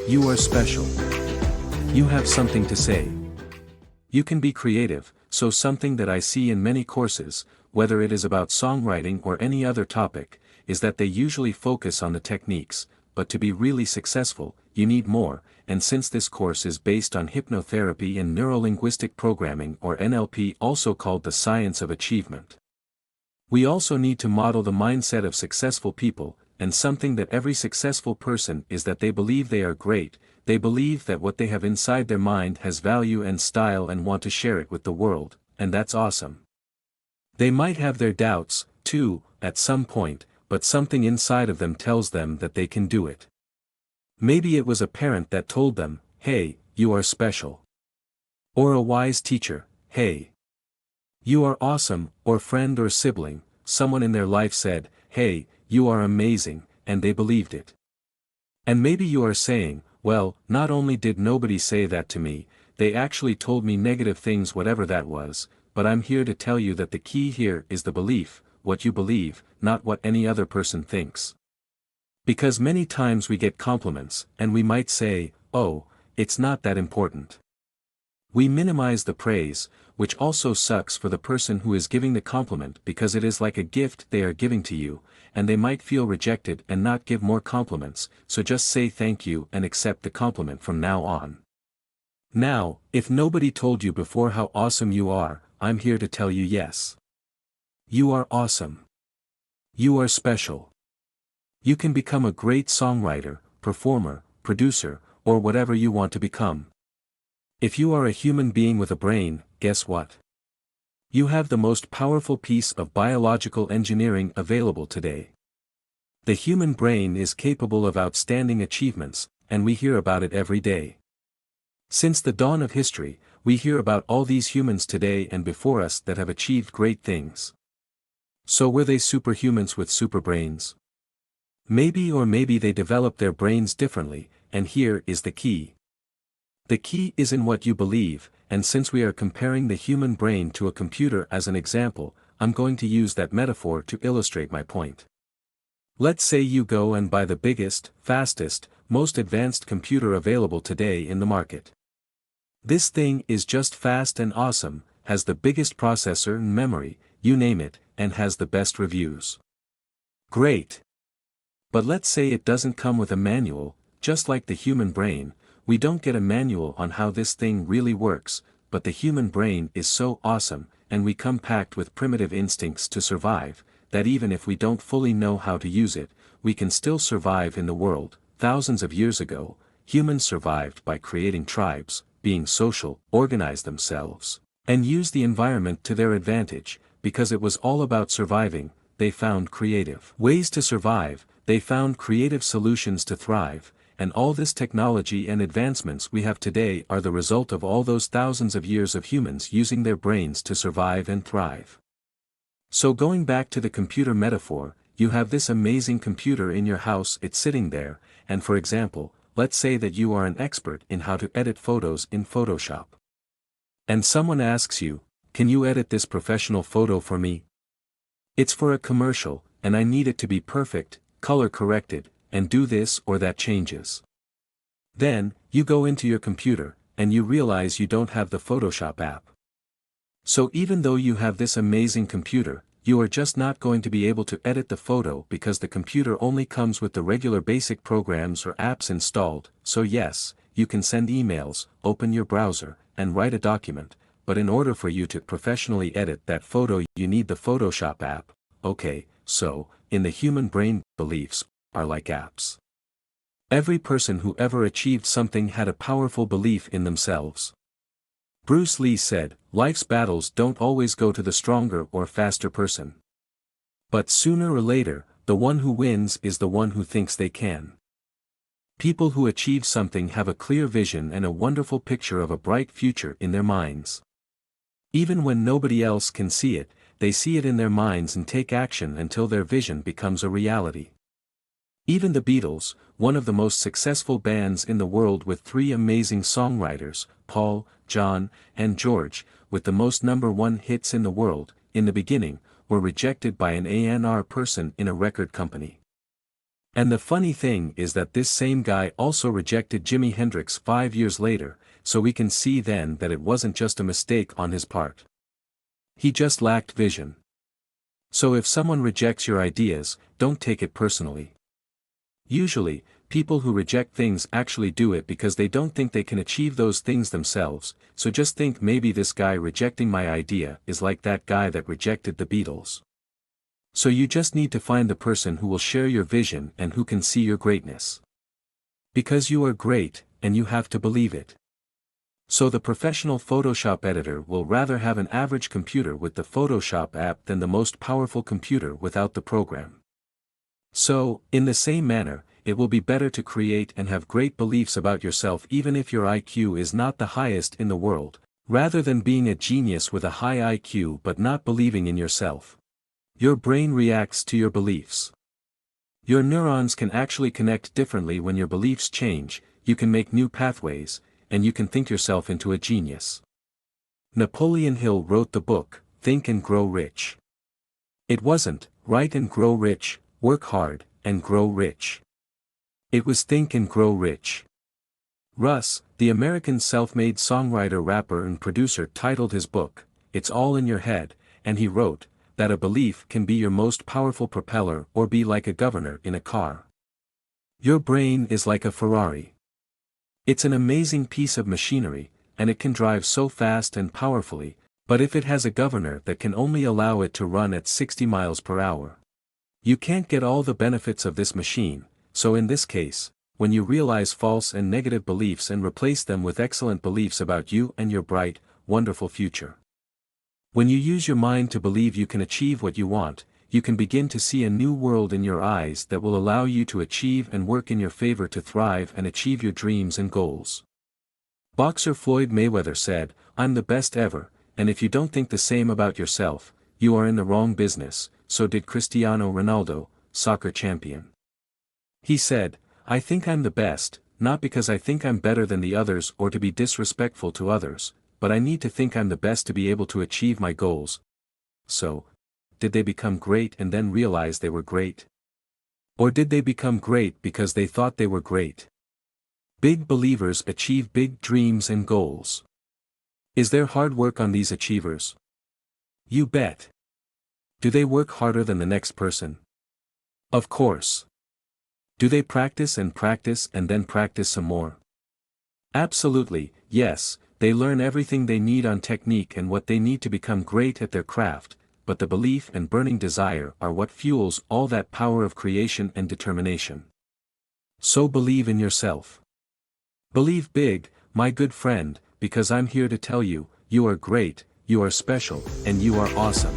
You are special. You have something to say. You can be creative, so something that I see in many courses, whether it is about songwriting or any other topic, is that they usually focus on the techniques, but to be really successful, you need more, and since this course is based on hypnotherapy and neurolinguistic programming or NLP, also called the science of achievement. We also need to model the mindset of successful people, and something that every successful person is that they believe they are great, they believe that what they have inside their mind has value and style and want to share it with the world, and that's awesome. They might have their doubts, too, at some point, but something inside of them tells them that they can do it. Maybe it was a parent that told them, hey, you are special. Or a wise teacher, hey, you are awesome, or friend or sibling, someone in their life said, hey, you are amazing, and they believed it. And maybe you are saying, well, not only did nobody say that to me, they actually told me negative things, whatever that was, but I'm here to tell you that the key here is the belief, what you believe, not what any other person thinks. Because many times we get compliments, and we might say, oh, it's not that important. We minimize the praise, which also sucks for the person who is giving the compliment because it is like a gift they are giving to you, and they might feel rejected and not give more compliments, so just say thank you and accept the compliment from now on. Now, if nobody told you before how awesome you are, I'm here to tell you yes. You are awesome. You are special. You can become a great songwriter, performer, producer, or whatever you want to become. If you are a human being with a brain, guess what? You have the most powerful piece of biological engineering available today. The human brain is capable of outstanding achievements, and we hear about it every day. Since the dawn of history, we hear about all these humans today and before us that have achieved great things. So were they superhumans with superbrains? Maybe, or maybe they developed their brains differently, and here is the key. The key is in what you believe, and since we are comparing the human brain to a computer as an example, I'm going to use that metaphor to illustrate my point. Let's say you go and buy the biggest, fastest, most advanced computer available today in the market. This thing is just fast and awesome, has the biggest processor and memory, you name it, and has the best reviews. Great! But let's say it doesn't come with a manual, just like the human brain. We don't get a manual on how this thing really works, but the human brain is so awesome, and we come packed with primitive instincts to survive, that even if we don't fully know how to use it, we can still survive in the world. Thousands of years ago, humans survived by creating tribes, being social, organize themselves, and use the environment to their advantage, because it was all about surviving. They found creative ways to survive, they found creative solutions to thrive. And all this technology and advancements we have today are the result of all those thousands of years of humans using their brains to survive and thrive. So going back to the computer metaphor, you have this amazing computer in your house, it's sitting there, and for example, let's say that you are an expert in how to edit photos in Photoshop. And someone asks you, can you edit this professional photo for me? It's for a commercial, and I need it to be perfect, color corrected, and do this or that changes. Then, you go into your computer, and you realize you don't have the Photoshop app. So even though you have this amazing computer, you are just not going to be able to edit the photo because the computer only comes with the regular basic programs or apps installed. So yes, you can send emails, open your browser, and write a document, but in order for you to professionally edit that photo you need the Photoshop app. Okay, so, in the human brain, beliefs are like apps. Every person who ever achieved something had a powerful belief in themselves. Bruce Lee said, life's battles don't always go to the stronger or faster person. But sooner or later, the one who wins is the one who thinks they can. People who achieve something have a clear vision and a wonderful picture of a bright future in their minds. Even when nobody else can see it, they see it in their minds and take action until their vision becomes a reality. Even the Beatles, one of the most successful bands in the world with 3 amazing songwriters, Paul, John, and George, with the most #1 hits in the world, in the beginning, were rejected by an A&R person in a record company. And the funny thing is that this same guy also rejected Jimi Hendrix 5 years later, so we can see then that it wasn't just a mistake on his part. He just lacked vision. So if someone rejects your ideas, don't take it personally. Usually, people who reject things actually do it because they don't think they can achieve those things themselves, so just think maybe this guy rejecting my idea is like that guy that rejected the Beatles. So you just need to find the person who will share your vision and who can see your greatness. Because you are great, and you have to believe it. So the professional Photoshop editor will rather have an average computer with the Photoshop app than the most powerful computer without the program. So, in the same manner, it will be better to create and have great beliefs about yourself even if your IQ is not the highest in the world, rather than being a genius with a high IQ but not believing in yourself. Your brain reacts to your beliefs. Your neurons can actually connect differently when your beliefs change, you can make new pathways, and you can think yourself into a genius. Napoleon Hill wrote the book, Think and Grow Rich. It wasn't, write and grow rich, work hard, and grow rich. It was Think and Grow Rich. Russ, the American self-made songwriter, rapper and producer, titled his book, It's All in Your Head, and he wrote, that a belief can be your most powerful propeller or be like a governor in a car. Your brain is like a Ferrari. It's an amazing piece of machinery, and it can drive so fast and powerfully, but if it has a governor that can only allow it to run at 60 miles per hour, you can't get all the benefits of this machine. So in this case, when you realize false and negative beliefs and replace them with excellent beliefs about you and your bright, wonderful future. When you use your mind to believe you can achieve what you want, you can begin to see a new world in your eyes that will allow you to achieve and work in your favor to thrive and achieve your dreams and goals. Boxer Floyd Mayweather said, "I'm the best ever, and if you don't think the same about yourself, you are in the wrong business." So did Cristiano Ronaldo, soccer champion. He said, "I think I'm the best, not because I think I'm better than the others or to be disrespectful to others, but I need to think I'm the best to be able to achieve my goals." So, did they become great and then realize they were great? Or did they become great because they thought they were great? Big believers achieve big dreams and goals. Is there hard work on these achievers? You bet. Do they work harder than the next person? Of course. Do they practice and then practice some more? Absolutely, yes, they learn everything they need on technique and what they need to become great at their craft, but the belief and burning desire are what fuels all that power of creation and determination. So believe in yourself. Believe big, my good friend, because I'm here to tell you, you are great, you are special, and you are awesome.